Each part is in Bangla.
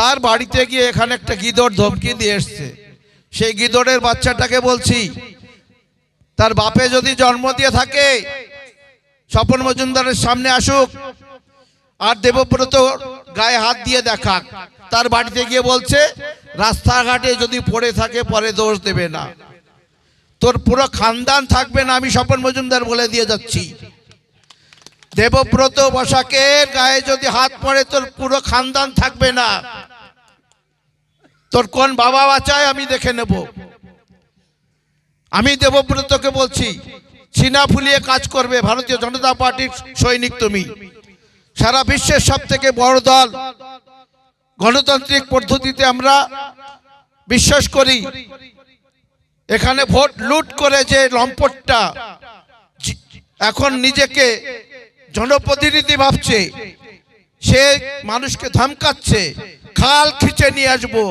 তার বাড়িতে গিয়ে এখানে একটা গিদড় ধমকি দিয়ে এসছে। সেই গিদড়ের বাচ্চাটাকে বলছি, তার বাপে যদি জন্ম দিয়ে থাকে স্বপন মজুমদারের সামনে আসুক আর দেবব্রত গায়ে হাত দিয়ে দেখাক। তার বাড়িতে গিয়ে বলছে রাস্তাঘাটে যদি পড়ে থাকে পরে দোষ দেবে না, তোর পুরো খানদান থাকবে না, আমি স্বপন মজুমদার বলে দিয়ে যাচ্ছি। দেবব্রত বসাকের গায়ে যদি হাত পড়ে তোর পুরো খানদান থাকবে না। তোর কোন বাবা বাঁচায় আমি দেখে নেব। আমি দেবব্রতকে বলছি, সিনা ফুলিয়ে কাজ করবে, ভারতীয় জনতা পার্টির সৈনিক তুমি, সারা বিশ্বের সব থেকে বড় দল, গণতান্ত্রিক পদ্ধতিতে আমরা বিশ্বাস করি। এখানে ভোট লুট করে যে লম্পটটা এখন নিজেকে জনপ্রতিনিধি ভাবছে, সে মানুষকে ধমকাচ্ছে, খাল খিচে নিয়ে আসবো,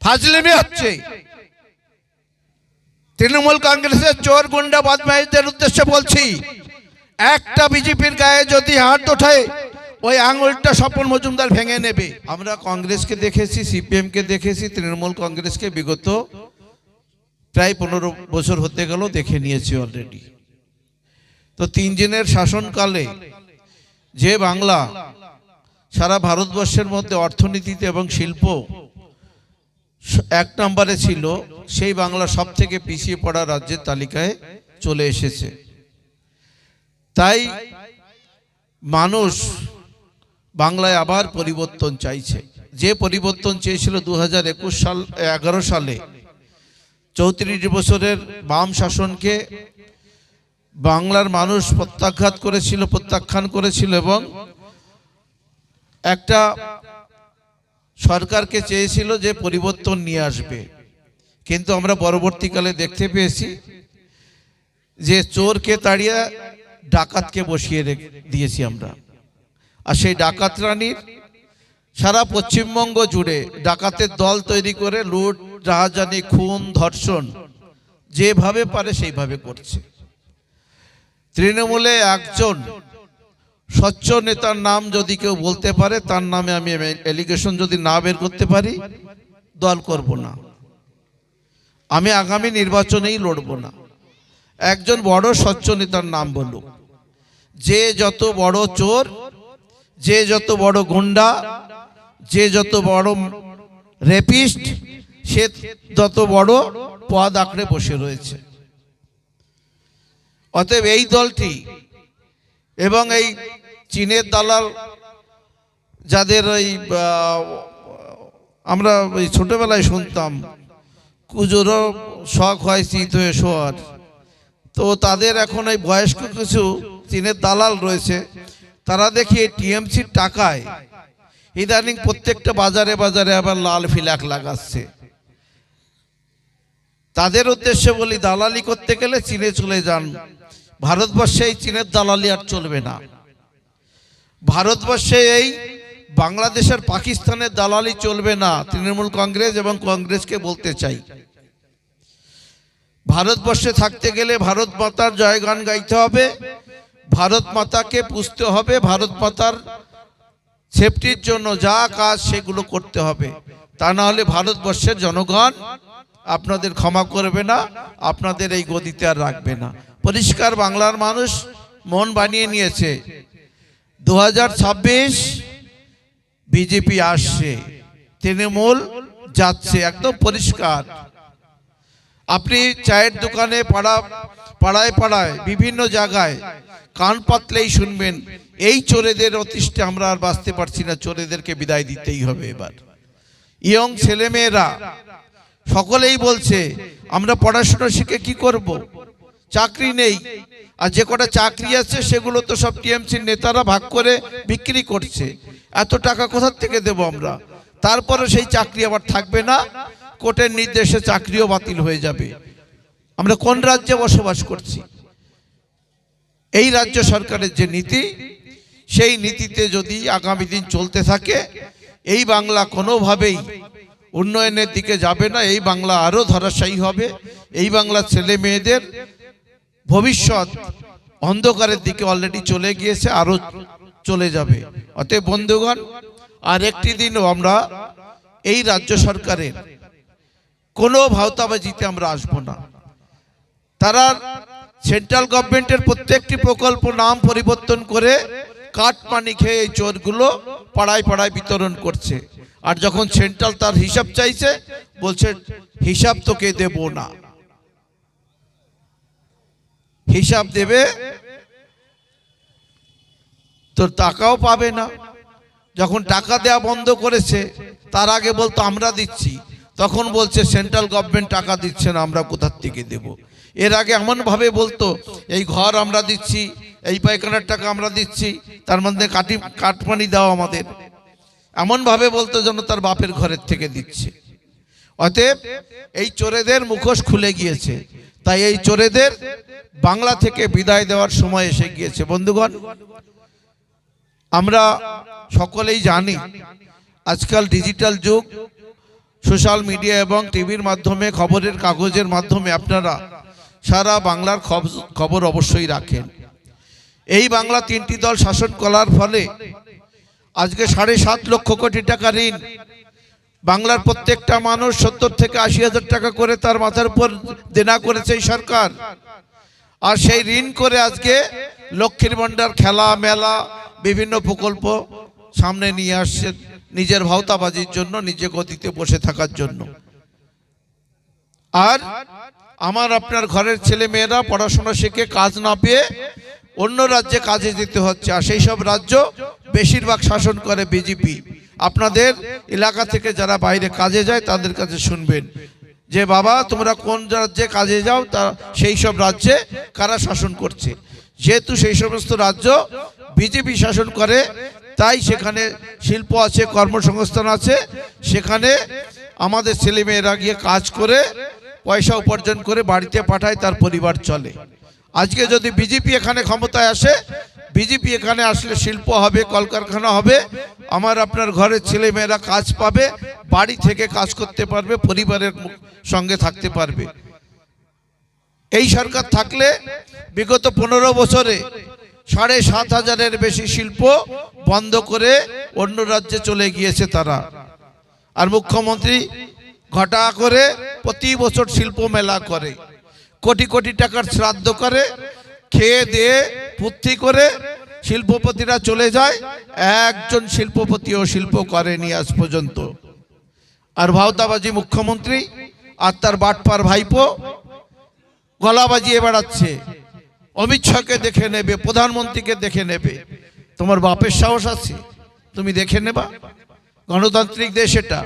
ফাজলামি হচ্ছে। তৃণমূল কংগ্রেসের চোর গুন্ডা বদমাইশদের উদ্দেশ্যে বলছি, একটা বিজেপির গায়ে যদি হাত ওঠে ওই আঙুলটা স্বপন মজুমদার ভেঙে নেবে। আমরা কংগ্রেসকে দেখেছি, সিপিএমকে দেখেছি, তৃণমূল কংগ্রেসকে বিগত প্রায় 15 বছর হতে গেল দেখে নিয়েছি অলরেডি। তো 3 দিনের শাসনকালে যে বাংলা সারা ভারতবর্ষের মধ্যে অর্থনীতিতে এবং শিল্প 1 নম্বরে ছিল, সেই বাংলা সব থেকে পিছিয়ে পড়া রাজ্যের তালিকায় চলে এসেছে। তাই মানুষ বাংলায় আবার পরিবর্তন চাইছে। যে পরিবর্তন চেয়েছিল 2011 সালে 34 বছরের বাম শাসনকে বাংলার মানুষ প্রত্যাখ্যান করেছিল এবং একটা সরকারকে চেয়েছিল যে পরিবর্তন নিয়ে আসবে। কিন্তু আমরা পরবর্তীকালে দেখতে পেয়েছি যে চোরকে তাড়িয়ে ডাকাতকে বসিয়ে দিয়েছি আমরা। আর সেই ডাকাত রানীর সারা পশ্চিমবঙ্গ জুড়ে ডাকাতের দল তৈরি করে লুট, রাহাজানি, খুন, ধর্ষণ যেভাবে পারে সেইভাবে করছে। তৃণমূলে একজন স্বচ্ছ নেতার নাম যদি কেউ বলতে পারে, তার নামে আমি এলিগেশন যদি না বের করতে পারি দল করব না, আমি আগামী নির্বাচনেই লড়ব না। একজন বড় স্বচ্ছ নেতার নাম বলুক। যে যত বড় চোর, যে যত বড় গুন্ডা, যে যত বড় রেপিস্ট, সে যত বড় পদ আঁকড়ে বসে রয়েছে। অতএব এই দলটি এবং এই চীনের দালাল যাদের ওই আমরা ওই ছোটবেলায় শুনতাম কুজোরও শখ হয় চিত হয়ে শোয়ার, তো তাদের এখন এই বয়স্ক কিছু চীনের দালাল রয়েছে, তারা দেখি টিএমসির টাকায় ইদানিং প্রত্যেকটা বাজারে বাজারে আবার লাল ফিলাক লাগাচ্ছে। তাদের উদ্দেশ্যে বলি, দালালি করতে গেলে চীনে চলে যান। ভারতবর্ষে এই চীনের দালালি আর চলবে না। ভারতবর্ষে এই বাংলাদেশের পাকিস্তানের দালালি চলবে না। তৃণমূল কংগ্রেস এবং কংগ্রেসকে বলতে চাই, ভারতবর্ষে থাকতে গেলে ভারত মাতার জয়গান গাইতে হবে, ভারত মাতাকে পুজতে হবে, ভারত মাতার সেফটির জন্য যা কাজ সেগুলো করতে হবে। তা না হলে ভারতবর্ষের জনগণ আপনাদের ক্ষমা করবে না, আপনাদের এই গদিতে আর রাখবে না। পরিষ্কার বাংলার মানুষ মন বানিয়ে নিয়েছে, 2026 বিজেপি আসছে, তৃণমূল যাচ্ছে, একদম পরিষ্কার। আপনি চায়ের দোকানে, পাড়ায় পাড়ায় বিভিন্ন জায়গায় কান পাতলেই শুনবেন এই চোরেদের অতিষ্ঠে আমরা আর বাঁচতে পারছি না, চোরেদেরকে বিদায় দিতেই হবে। এবার ইয়ং ছেলেমেয়েরা সকলেই বলছে আমরা পড়াশোনা শিখে কি করব, চাকরি নেই, আর যে কটা চাকরি আছে সেগুলো তো সব টিএমসির নেতারা ভাগ করে বিক্রি করছে। এত টাকা কোথা থেকে দেব আমরা? তারপরে সেই চাকরি আবার থাকবে না, কোর্টের নির্দেশে চাকরিও বাতিল হয়ে যাবে। আমরা কোন রাজ্যে বসবাস করছি? এই রাজ্য সরকারের যে নীতি, সেই নীতিতে যদি আগামী দিন চলতে থাকে, এই বাংলা কোনোভাবেই উন্নয়নের দিকে যাবে না। এই বাংলা আরো ধরাশায়ী হবে। এই বাংলার ছেলে মেয়েদের ভবিষ্যৎ অন্ধকারের দিকে অলরেডি চলে গিয়েছে, আরো চলে যাবে। অতএব বন্ধুগণ, আর একটি দিনও আমরা এই রাজ্য সরকারের কোনো ভাওতাবাজিতে আমরা আসব না। তারা সেন্ট্রাল গভর্নমেন্টের প্রত্যেকটি প্রকল্প নাম পরিবর্তন করে কাটমানি খেয়ে এই চোরগুলো পাড়ায় পাড়ায় বিতরণ করছে। আর যখন সেন্ট্রাল তার হিসাব চাইছে বলছে হিসাব তোকে দেব না, হিসাব দেবে তোর টাকাও পাবে না। যখন টাকা দেওয়া বন্ধ করেছে তার আগে বলতো আমরা দিচ্ছি, তখন বলছে সেন্ট্রাল গভর্নমেন্ট টাকা দিচ্ছে না, আমরা কোথার থেকে দেব। এর আগে এমনভাবে বলতো এই ঘর আমরা দিচ্ছি, এই পায়খানার টাকা আমরা দিচ্ছি, তার মধ্যে কাটমানি দাও আমাদের, এমনভাবে বলতো যেন তার বাপের ঘরের থেকে দিচ্ছে। অতএব এই চোরেদের মুখোশ খুলে গিয়েছে, তাই এই চোরেদের বাংলা থেকে বিদায় দেওয়ার সময় এসে গিয়েছে। বন্ধুগণ, আমরা সকলেই জানি আজকাল ডিজিটাল যুগ, সোশ্যাল মিডিয়া এবং টিভির মাধ্যমে, খবরের কাগজের মাধ্যমে আপনারা সারা বাংলার খবর অবশ্যই রাখেন। এই বাংলা তিনটি দল শাসন করার ফলে আজকে 7.5 লক্ষ কোটি টাকা ঋণ, বাংলার প্রত্যেকটা মানুষ 70 থেকে 80 হাজার টাকা করে তার মাথার উপর দেনা করেছে এই সরকার। আর সেই ঋণ করে আজকে লক্ষ্মীর ভান্ডার, খেলা মেলা, বিভিন্ন প্রকল্প সামনে নিয়ে আসছে নিজের ভাওতাবাজির জন্য, নিজে গদিতে বসে থাকার জন্য। আর আমার আপনার ঘরের ছেলে মেয়েরা পড়াশোনা শিখে কাজ না পেয়ে অন্য রাজ্যে কাজে যেতে হচ্ছে। আর সেই সব রাজ্য বেশিরভাগ শাসন করে বিজেপি। আপনাদের এলাকা থেকে যারা বাইরে কাজে যায় তাদের কাছে শুনবেন যে বাবা তোমরা কোন রাজ্যে কাজে যাও, তা সেই সব রাজ্যে কারা শাসন করছে। যেহেতু সেই সমস্ত রাজ্য বিজেপি শাসন করে, তাই সেখানে শিল্প আছে, কর্মসংস্থান আছে, সেখানে আমাদের ছেলেমেয়েরা গিয়ে কাজ করে পয়সা উপার্জন করে বাড়িতে পাঠায়, তার পরিবার চলে। আজকে যদি বিজেপি এখানে ক্ষমতায় আসে, বিজেপি এখানে আসলে শিল্প হবে, কলকারখানা হবে, আমার আপনার ঘরের ছেলেমেয়েরা কাজ পাবে, বাড়ি থেকে কাজ করতে পারবে, পরিবারের সঙ্গে থাকতে পারবে। এই সরকার থাকলে বিগত 15 বছরে 7,500-এর বেশি শিল্প বন্ধ করে অন্য রাজ্যে চলে গিয়েছে তারা। আর মুখ্যমন্ত্রী ঘটা করে প্রতি বছর শিল্প মেলা করে, কোটি কোটি টাকার শ্রাদ্ধ করে, খেয়ে দিয়ে ফুর্তি করে শিল্পপতিরা চলে যায়। একজন শিল্পপতিও শিল্প করেনি আজ পর্যন্ত। আর ভাওতাবাজি মুখ্যমন্ত্রী আর তার বাটপার ভাইপো গলা বাজিয়ে বেড়াচ্ছে, অমিত শাহকে দেখে নেবে, প্রধানমন্ত্রীকে দেখে নেবে। তোমার বাপের সাহস আছে? তুমি দেখে নেবা? গণতান্ত্রিক দেশ এটা,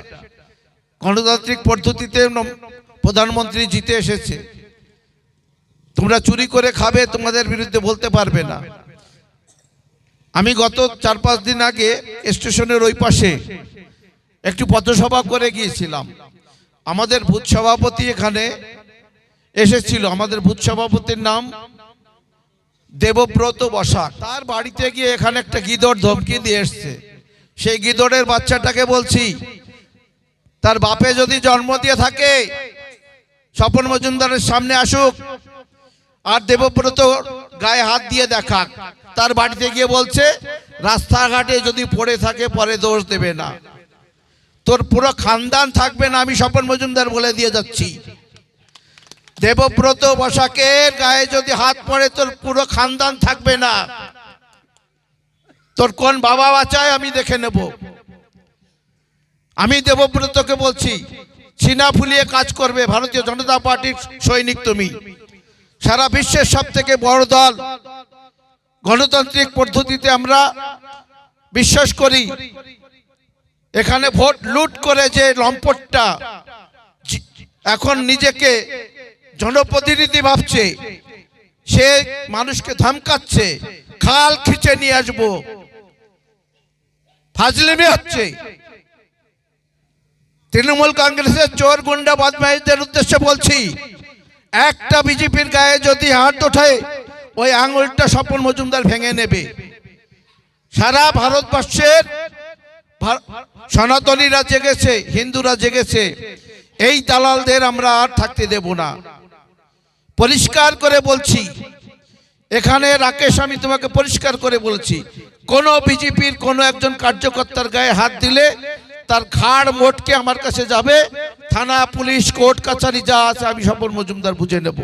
গণতান্ত্রিক পদ্ধতিতে প্রধানমন্ত্রী জিতে এসেছে। তোমরা চুরি করে খাবে, তোমাদের বিরুদ্ধে বলতে পারবে না। আমি গত 4-5 দিন আগে স্টেশনের ওই পাশে একটু পথসভা করে গিয়েছিলাম। আমাদের বুথ সভাপতি এখানে এসেছিল। আমাদের বুথ সভাপতির নাম দেবব্রত বসাক। তার বাড়িতে গিয়ে এখানে একটা গিদড় ধমকি দিয়ে এসছে। সেই গিদড়ের বাচ্চাটাকে বলছি, তার বাপে যদি জন্ম দিয়ে থাকে স্বপন মজুমদারের সামনে আসুক আর দেবব্রত গায়ে হাত দিয়ে দেখাক। তার বাড়িতে গিয়ে বলছে রাস্তাঘাটে যদি পড়ে থাকে পরে দোষ দেবে না, তোর পুরো খানদান থাকবে না, আমি স্বপন মজুমদার বলে দিয়ে যাচ্ছি। দেবব্রত বসাকের গায়ে যদি হাত পড়ে তোর পুরো খানদান থাকবে না। তোর কোন বাবা বাঁচায় আমি দেখে নেব। আমি দেবব্রতকে বলছি, সিনা ফুলিয়ে কাজ করবে। ভারতীয় জনতা পার্টির সৈনিক তুমি, সারা বিশ্বের সব থেকে বড় দল। গণতান্ত্রিক পদ্ধতিতে আমরা বিশ্বাস করি। এখানে ভোট লুট করে যে লম্পটটা এখন নিজেকে জনপ্রতিনিধি ভাবছে, সে মানুষকে ধমকাচ্ছে, খাল খিচে নিয়ে আসবো, ফাজলিমি হচ্ছে। তৃণমূল কংগ্রেসের চোর গুন্ডা বদমাইশদের উদ্দেশ্যে বলছি, একটা বিজেপির গায়ে যদি হাত ওঠে ওই আঙুলটা স্বপন মজুমদার ভেঙে নেবে। সারা ভারতবর্ষের সনাতনীরা জেগেছে, হিন্দুরা জেগেছে। এই দালালদের আমরা আর থাকতে দেব না। পরিষ্কার করে বলছি, এখানে রাকেশ, আমি তোমাকে পরিষ্কার করে বলছি, কোনো বিজেপির কোনো একজন কার্যকর্তার গায়ে হাত দিলে তার ঘাড় মোটকে আমার কাছে যাবে, থানা পুলিশ কোর্ট কাছারি যা আছে আমি স্বপন মজুমদার বুঝে নেব।